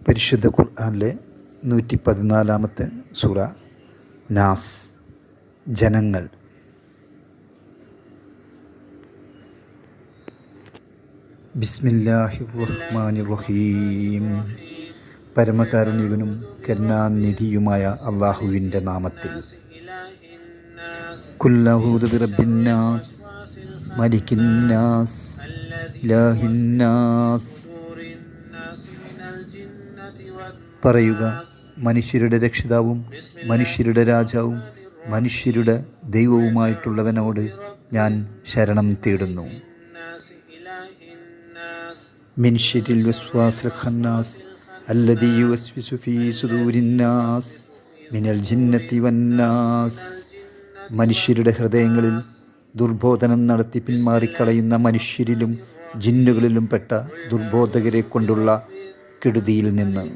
പരിശുദ്ധ ഖുർആനിലെ 114 സൂറ നാസ്, ജനങ്ങൾ. ബിസ്മില്ലാഹിർ റഹ്മാനിർ റഹീം. പരമകാരുണികനും കരുണാനിധിയുമായ അള്ളാഹുവിൻ്റെ നാമത്തിൽ. ഖുൽ അഊദു ബിറബ്ബിന്നാസ് മലിക്കിന്നാസ് ഇലാഹിന്നാസ്. പറയുക, മനുഷ്യരുടെ രക്ഷിതാവും മനുഷ്യരുടെ രാജാവും മനുഷ്യരുടെ ദൈവവുമായിട്ടുള്ളവനോട് ഞാൻ ശരണം തേടുന്നു. മിൻ ശർരിൽ വസ്വാസിൽ ഖന്നാസ് അല്ലദീ യുവസ്വിസു ഫീ സുദൂരിന്നാസ് മിനൽ ജിന്നത്തി വന്നാസ്. മനുഷ്യരുടെ ഹൃദയങ്ങളിൽ ദുർബോധനം നടത്തി പിന്മാറിക്കളയുന്ന മനുഷ്യരിലും ജിന്നുകളിലും പെട്ട ദുർബോധകരെ കൊണ്ടുള്ള കെടുതിയിൽ നിന്ന്.